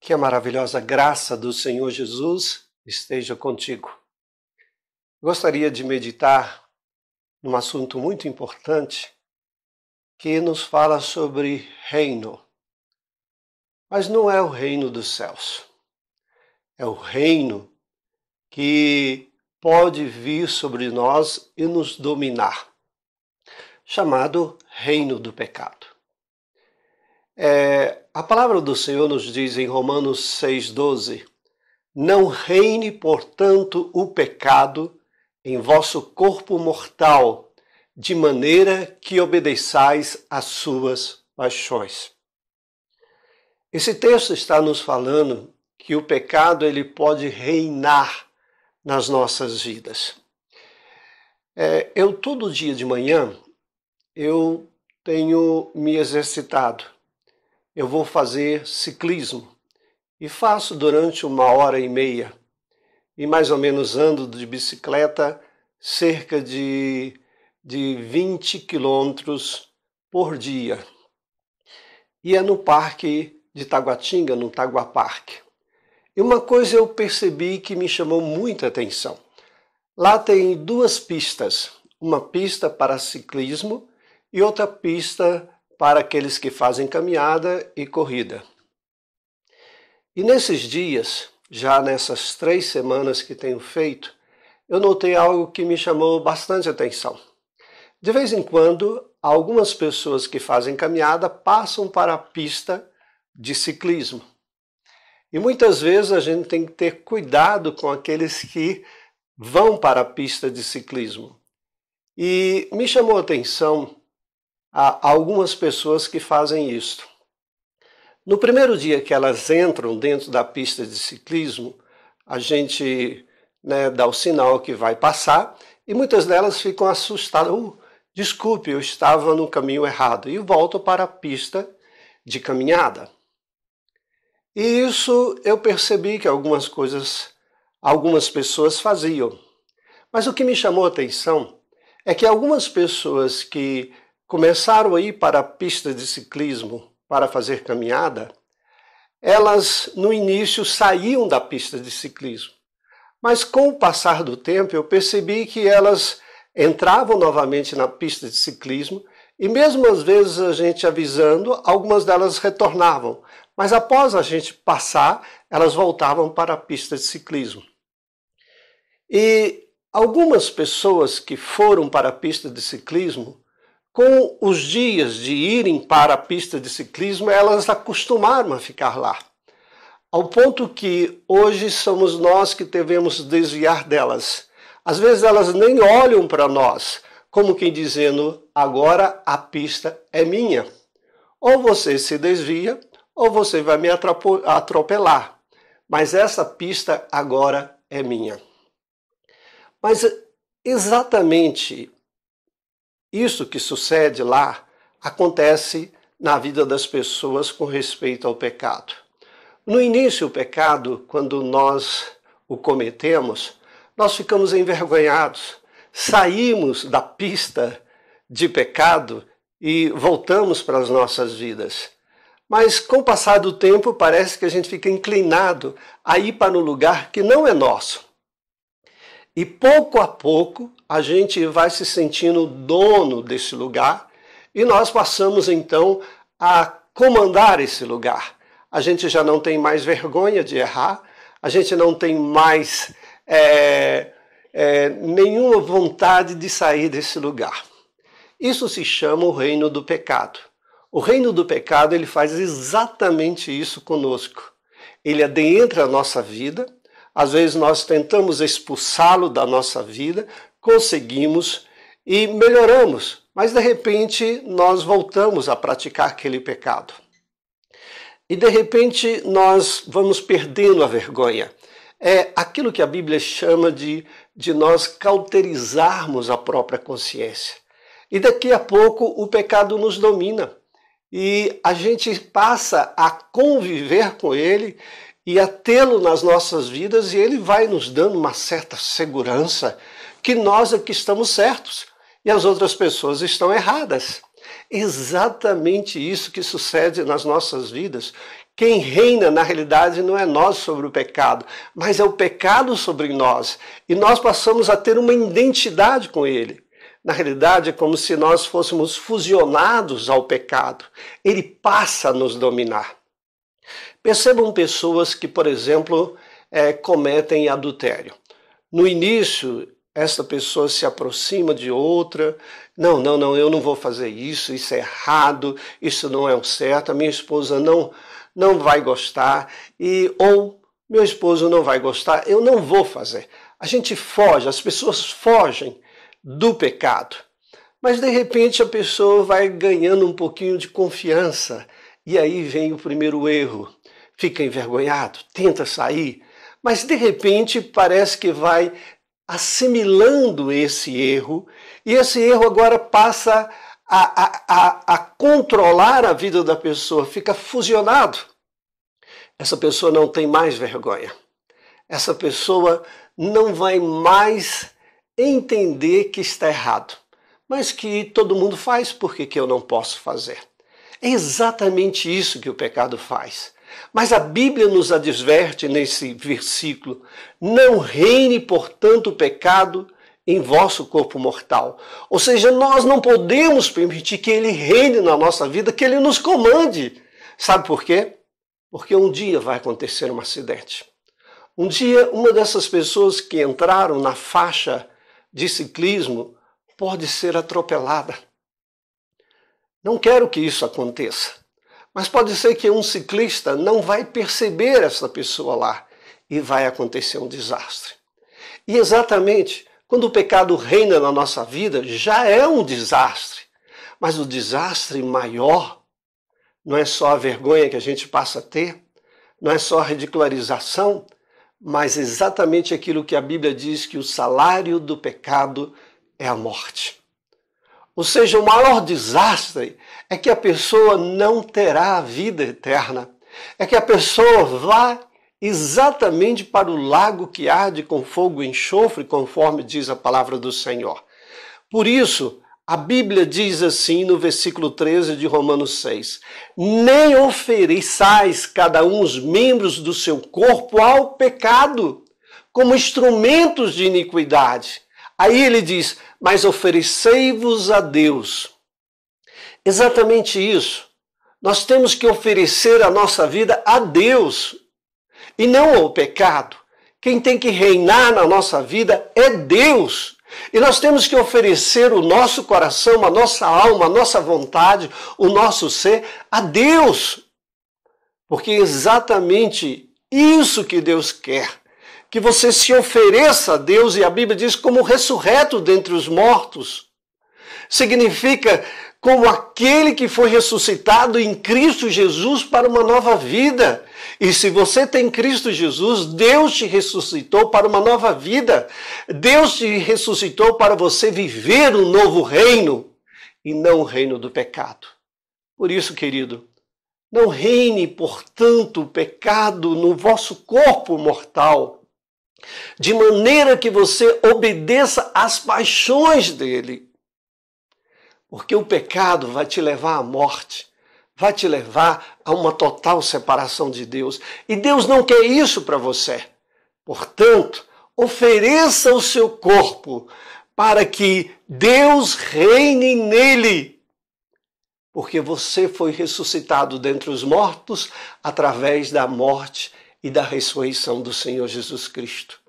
Que a maravilhosa graça do Senhor Jesus esteja contigo. Gostaria de meditar num assunto muito importante que nos fala sobre reino. Mas não é o reino dos céus. É o reino que pode vir sobre nós e nos dominar, chamado reino do pecado. A palavra do Senhor nos diz em Romanos 6,12: não reine, portanto, o pecado em vosso corpo mortal, de maneira que obedeçais às suas paixões. Esse texto está nos falando que o pecado ele pode reinar nas nossas vidas. Todo dia de manhã, eu tenho me exercitado. Eu vou fazer ciclismo e faço durante 1h30 e mais ou menos ando de bicicleta cerca de 20 quilômetros por dia. E é no parque de Taguatinga, no Taguaparque. E uma coisa eu percebi que me chamou muita atenção. Lá tem duas pistas, uma pista para ciclismo e outra pista para aqueles que fazem caminhada e corrida. E nesses dias, já nessas 3 semanas que tenho feito, eu notei algo que me chamou bastante atenção. De vez em quando, algumas pessoas que fazem caminhada passam para a pista de ciclismo. E muitas vezes a gente tem que ter cuidado com aqueles que vão para a pista de ciclismo. E me chamou a atenção algumas pessoas que fazem isso. No primeiro dia que elas entram dentro da pista de ciclismo, a gente dá o sinal que vai passar e muitas delas ficam assustadas. Desculpe, eu estava no caminho errado, e voltam para a pista de caminhada. E isso eu percebi que algumas pessoas faziam. Mas o que me chamou a atenção é que algumas pessoas que começaram a ir para a pista de ciclismo para fazer caminhada, elas no início saíam da pista de ciclismo. Mas com o passar do tempo eu percebi que elas entravam novamente na pista de ciclismo e mesmo às vezes a gente avisando, algumas delas retornavam. Mas após a gente passar, elas voltavam para a pista de ciclismo. E algumas pessoas que foram para a pista de ciclismo, com os dias de irem para a pista de ciclismo, elas acostumaram a ficar lá. Ao ponto que hoje somos nós que devemos desviar delas. Às vezes elas nem olham para nós, como quem dizendo, agora a pista é minha. Ou você se desvia, ou você vai me atropelar. Mas essa pista agora é minha. Mas exatamente isso que sucede lá acontece na vida das pessoas com respeito ao pecado. No início, o pecado, quando nós o cometemos, nós ficamos envergonhados, saímos da pista de pecado e voltamos para as nossas vidas. Mas com o passar do tempo, parece que a gente fica inclinado a ir para um lugar que não é nosso. E pouco a pouco, a gente vai se sentindo dono desse lugar e nós passamos então a comandar esse lugar. A gente já não tem mais vergonha de errar, a gente não tem mais nenhuma vontade de sair desse lugar. Isso se chama o reino do pecado. O reino do pecado ele faz exatamente isso conosco. Ele adentra a nossa vida, às vezes nós tentamos expulsá-lo da nossa vida, conseguimos e melhoramos, mas de repente nós voltamos a praticar aquele pecado. E de repente nós vamos perdendo a vergonha. É aquilo que a Bíblia chama de nós cauterizarmos a própria consciência. E daqui a pouco o pecado nos domina. E a gente passa a conviver com ele e a tê-lo nas nossas vidas, e ele vai nos dando uma certa segurança que nós aqui estamos certos e as outras pessoas estão erradas. Exatamente isso que sucede nas nossas vidas, Quem reina, na realidade, não é nós sobre o pecado, mas é o pecado sobre nós. E nós passamos a ter uma identidade com ele. Na realidade, é como se nós fôssemos fusionados ao pecado. Ele passa a nos dominar. Percebam pessoas que, por exemplo, cometem adultério. No início, essa pessoa se aproxima de outra. Não, eu não vou fazer isso, isso é errado, isso não é o certo, a minha esposa não vai gostar, ou meu esposo não vai gostar, eu não vou fazer. A gente foge, as pessoas fogem do pecado. Mas de repente a pessoa vai ganhando um pouquinho de confiança e aí vem o primeiro erro. Fica envergonhado, tenta sair, mas de repente parece que vai assimilando esse erro e esse erro agora passa a controlar a vida da pessoa, fica fusionado. Essa pessoa não tem mais vergonha. Essa pessoa não vai mais entender que está errado, mas que todo mundo faz, por que eu não posso fazer? É exatamente isso que o pecado faz. Mas a Bíblia nos adverte nesse versículo: não reine, portanto, o pecado em vosso corpo mortal. Ou seja, nós não podemos permitir que ele reine na nossa vida, que ele nos comande. Sabe por quê? Porque um dia vai acontecer um acidente. Um dia, uma dessas pessoas que entraram na faixa de ciclismo pode ser atropelada. Não quero que isso aconteça, mas pode ser que um ciclista não vai perceber essa pessoa lá e vai acontecer um desastre. E exatamente quando o pecado reina na nossa vida, já é um desastre. Mas o desastre maior não é só a vergonha que a gente passa a ter, não é só a ridicularização, mas exatamente aquilo que a Bíblia diz, que o salário do pecado é a morte. Ou seja, o maior desastre é que a pessoa não terá a vida eterna. É que a pessoa vá exatamente para o lago que arde com fogo e enxofre, conforme diz a palavra do Senhor. Por isso, a Bíblia diz assim no versículo 13 de Romanos 6, nem ofereçais cada um os membros do seu corpo ao pecado, como instrumentos de iniquidade. Aí ele diz, mas oferecei-vos a Deus. Exatamente isso. Nós temos que oferecer a nossa vida a Deus e não ao pecado. Quem tem que reinar na nossa vida é Deus. E nós temos que oferecer o nosso coração, a nossa alma, a nossa vontade, o nosso ser a Deus. Porque é exatamente isso que Deus quer. Que você se ofereça a Deus, e a Bíblia diz como ressurreto dentre os mortos. Significa como aquele que foi ressuscitado em Cristo Jesus para uma nova vida. E se você tem Cristo Jesus, Deus te ressuscitou para uma nova vida. Deus te ressuscitou para você viver um novo reino e não o reino do pecado. Por isso, querido, não reine, portanto, o pecado no vosso corpo mortal, de maneira que você obedeça às paixões dele. Porque o pecado vai te levar à morte, vai te levar a uma total separação de Deus. E Deus não quer isso para você. Portanto, ofereça o seu corpo para que Deus reine nele. Porque você foi ressuscitado dentre os mortos através da morte e da ressurreição do Senhor Jesus Cristo.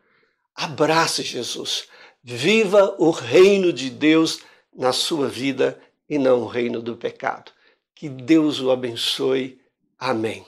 Abrace Jesus. Viva o reino de Deus na sua vida e não o reino do pecado. Que Deus o abençoe. Amém.